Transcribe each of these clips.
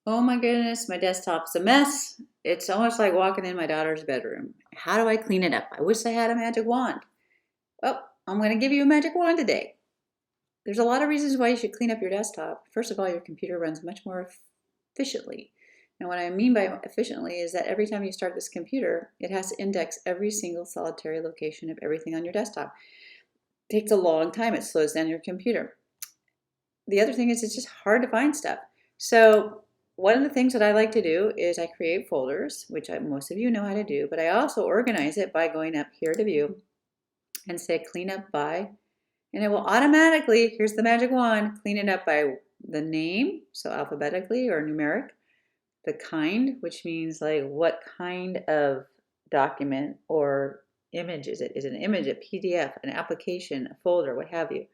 Oh my goodness, my desktop's a mess. It's almost like walking in my daughter's bedroom. How do I clean it up? I wish I had a magic wand. Well, I'm going to give you a magic wand today. There's a lot of reasons why you should clean up your desktop. First of all, your computer runs much more efficiently. Now, what I mean by efficiently is that every time you start this computer, it has to index every single solitary location of everything on your desktop. It takes a long time. It slows down your computer. The other thing is it's just hard to find stuff. So one of the things that I like to do is I create folders, which most of you know how to do, but I also organize it by going up here to view and say clean up by, and it will automatically, here's the magic wand, clean it up by the name, so alphabetically or numeric, the kind, which means like what kind of document or image is it? Is it an image, a PDF, an application, a folder, what have you?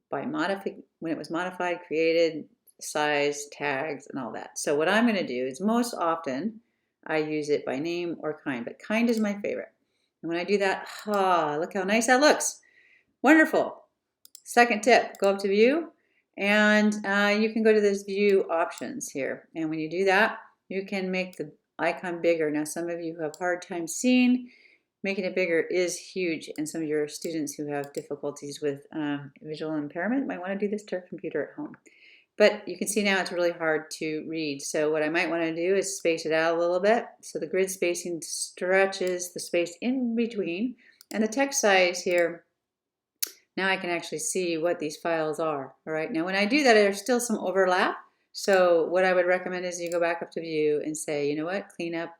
By when it was modified, created, size, tags, and all that. So what I'm going to do is most often I use it by name or kind, but kind is my favorite. And when I do that, look how nice that looks. Wonderful. Second tip, go up to view and you can go to this view options here. And when you do that, you can make the icon bigger. Now some of you who have a hard time seeing, making it bigger is huge, and some of your students who have difficulties with visual impairment might want to do this to their computer at home. But you can see now it's really hard to read. So what I might want to do is space it out a little bit. So the grid spacing stretches the space in between. And the text size here, now I can actually see what these files are. All right, now when I do that, there's still some overlap. So what I would recommend is you go back up to view and say, you know what, clean up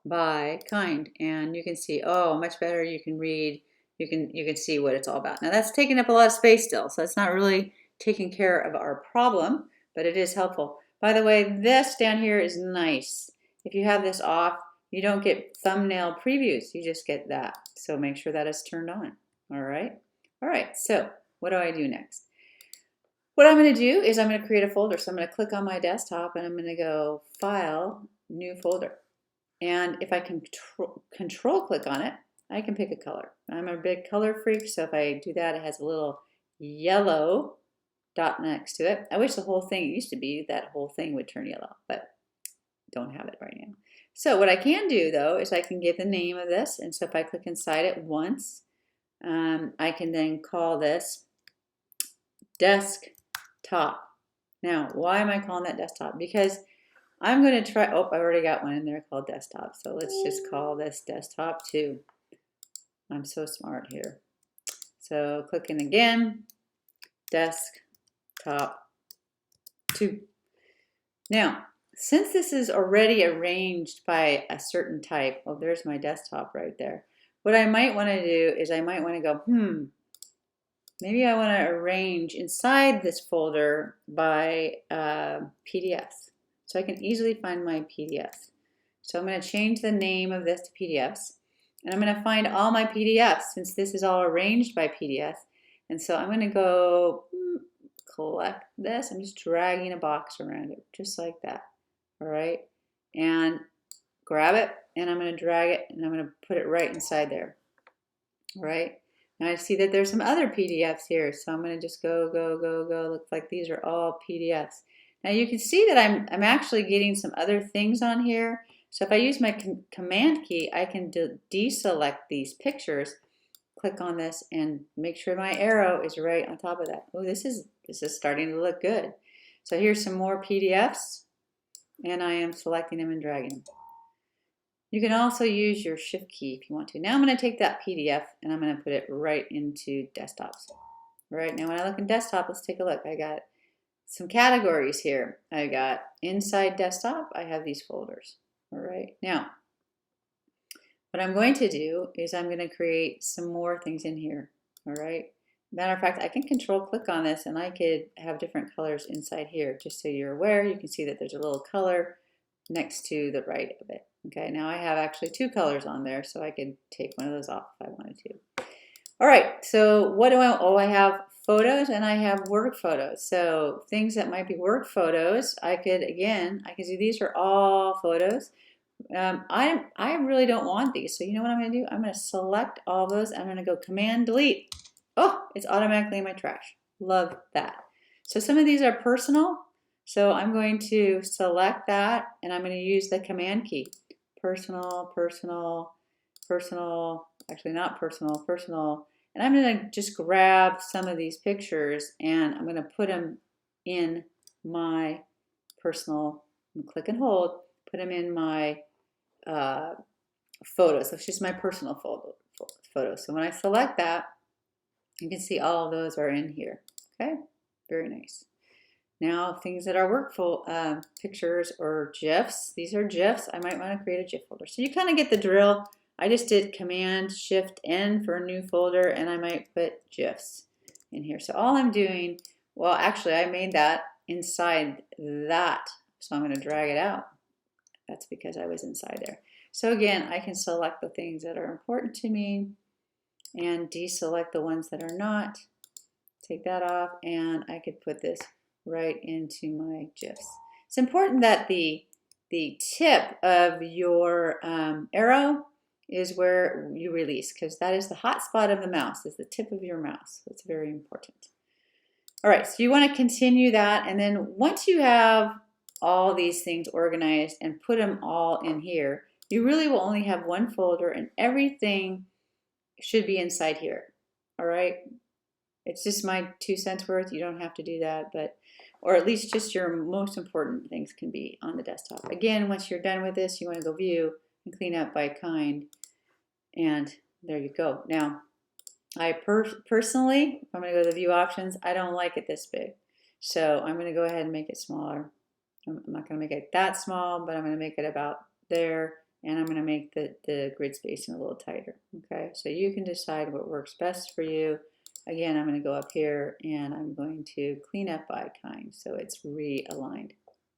by kind, and you can see, oh, much better. You can read, you can see what it's all about. Now that's taking up a lot of space still, so it's not really taking care of our problem, but it is helpful. By the way, this down here is nice. If you have this off, you don't get thumbnail previews, you just get that. So make sure that is turned on. All right, so what do I do next? What I'm going to do is I'm going to create a folder. So I'm going to click on my desktop and I'm going to go File, New Folder. And if I control click on it, I can pick a color. I'm a big color freak, so if I do that, it has a little yellow dot next to it. I wish the whole thing, it used to be that whole thing would turn yellow, but don't have it right now. So what I can do though is I can give the name of this, and so if I click inside it once, I can then call this desktop. Now, why am I calling that desktop? Because I'm going to try, oh, I already got one in there called desktop. So let's just call this desktop 2. I'm so smart here. So clicking again, desktop 2. Now, since this is already arranged by a certain type, oh, there's my desktop right there. What I might want to do is I might want to go, maybe I want to arrange inside this folder by PDFs. So I can easily find my PDFs. So I'm going to change the name of this to PDFs. And I'm going to find all my PDFs since this is all arranged by PDFs. And so I'm going to go collect this. I'm just dragging a box around it, just like that. All right. And grab it, and I'm going to drag it, and I'm going to put it right inside there. All right. Now I see that there's some other PDFs here. So I'm going to just go. Looks like these are all PDFs. Now you can see that I'm actually getting some other things on here. So if I use my command key, I can deselect these pictures, click on this, and make sure my arrow is right on top of that. Oh, this is starting to look good. So here's some more PDFs, and I am selecting them and dragging them. You can also use your shift key if you want to. Now I'm going to take that PDF and I'm going to put it right into desktops. All right, now when I look in desktop, let's take a look. I got some categories here. I got inside desktop, I have these folders. All right, now what I'm going to do is I'm going to create some more things in here. All right, matter of fact, I can control click on this and I could have different colors inside here. Just so you're aware, you can see that there's a little color next to the right of it. Okay, now I have actually 2 colors on there, so I could take one of those off if I wanted to. All right, so what do I have photos and I have work photos. So things that might be work photos, I could see these are all photos. I really don't want these, so you know what I'm going to do? I'm going to select all those. I'm going to go Command Delete. Oh, it's automatically in my trash. Love that. So some of these are personal. So I'm going to select that, and I'm going to use the command key. Personal, personal, personal, actually not personal, personal. And I'm going to just grab some of these pictures and I'm going to put them in my personal, click and hold, put them in my photos. So it's just my personal photo. So when I select that, you can see all of those are in here. Okay, very nice. Now, things that are workful pictures or GIFs. These are GIFs. I might want to create a GIF folder. So you kind of get the drill. I just did Command Shift N for a new folder, and I might put GIFs in here. So all I'm doing, well, actually, I made that inside that. So I'm going to drag it out. That's because I was inside there. So again, I can select the things that are important to me and deselect the ones that are not. Take that off, and I could put this right into my GIFs. It's important that the tip of your arrow is where you release, because that is the hot spot of the mouse, is the tip of your mouse. That's very important. All right, so you want to continue that, and then once you have all these things organized and put them all in here, you really will only have one folder, and everything should be inside here. All right, it's just my 2 cents worth. You don't have to do that, but or at least just your most important things can be on the desktop. Again, once you're done with this, you want to go view and clean up by kind, and there you go. Now, I personally, if I'm going to go to the view options, I don't like it this big, so I'm going to go ahead and make it smaller. I'm not going to make it that small, but I'm going to make it about there, and I'm going to make the grid spacing a little tighter. Okay, so you can decide what works best for you. Again, I'm going to go up here and I'm going to clean up by kind so it's realigned.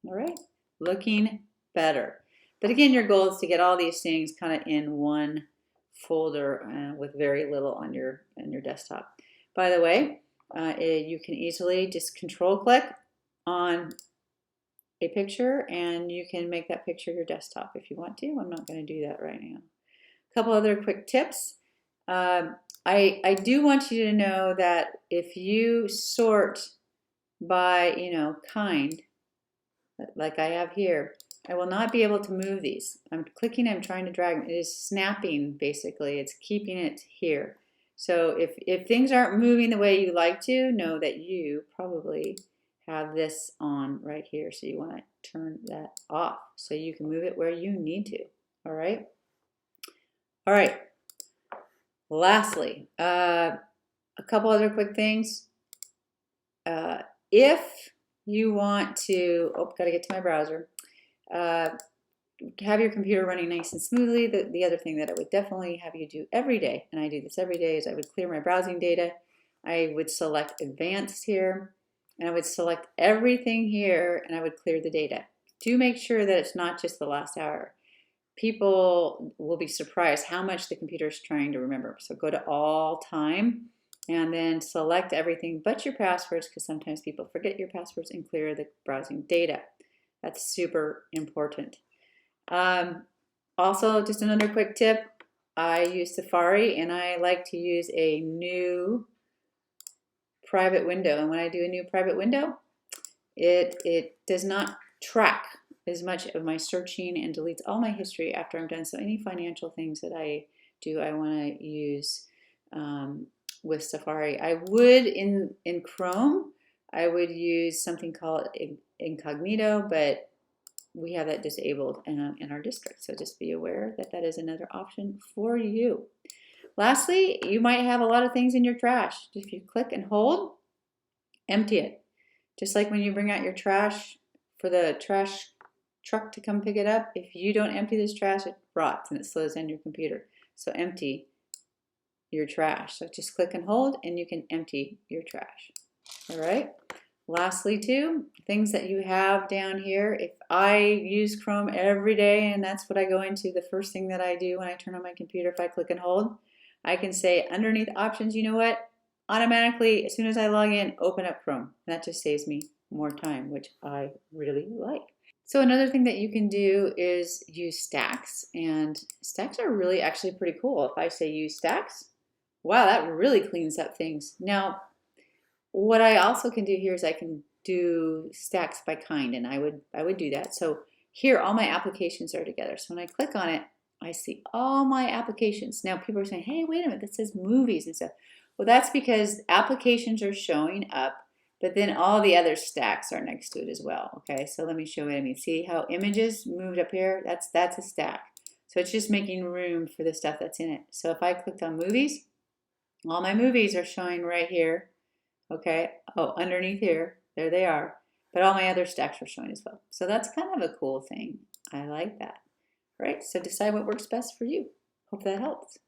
All right, looking better. But again, your goal is to get all these things kind of in one folder with very little on your desktop. By the way, you can easily just control click on a picture and you can make that picture your desktop if you want to. I'm not going to do that right now. A couple other quick tips. I do want you to know that if you sort by, kind, like I have here, I will not be able to move these. I'm clicking, I'm trying to drag. It is snapping, basically. It's keeping it here. So if things aren't moving the way you like to, know that you probably have this on right here. So you want to turn that off so you can move it where you need to. All right? All right. Lastly, a couple other quick things. If you want to, got to get to my browser, have your computer running nice and smoothly, the other thing that I would definitely have you do every day, and I do this every day, is I would clear my browsing data. I would select Advanced here, and I would select everything here, and I would clear the data. Do make sure that it's not just the last hour. People will be surprised how much the computer is trying to remember. So go to all time and then select everything but your passwords, because sometimes people forget your passwords, and clear the browsing data. That's super important. Also, just another quick tip, I use Safari and I like to use a new private window. And when I do a new private window, it does not track as much of my searching and deletes all my history after I'm done. So any financial things that I do, I want to use with Safari. I would in Chrome, I would use something called Incognito, but we have that disabled in our district. So just be aware that that is another option for you. Lastly, you might have a lot of things in your trash. If you click and hold, empty it. Just like when you bring out your trash for the trash truck to come pick it up, if you don't empty this trash, it rots and it slows down your computer. So empty your trash. So just click and hold and you can empty your trash. All right. Lastly, too, things that you have down here. If I use Chrome every day and that's what I go into, the first thing that I do when I turn on my computer, if I click and hold, I can say underneath options, you know what? Automatically, as soon as I log in, open up Chrome. That just saves me more time, which I really like. So another thing that you can do is use stacks, and stacks are really actually pretty cool. If I say use stacks, wow, that really cleans up things. Now, what I also can do here is I can do stacks by kind, and I would do that. So here, all my applications are together. So when I click on it, I see all my applications. Now people are saying, hey, wait a minute, that says movies and stuff. Well, that's because applications are showing up, but then all the other stacks are next to it as well. Okay, so let me show you what I mean. See how images moved up here? That's a stack. So it's just making room for the stuff that's in it. So if I clicked on movies, all my movies are showing right here. Okay, oh, underneath here, there they are. But all my other stacks are showing as well. So that's kind of a cool thing. I like that. Right, so decide what works best for you. Hope that helps.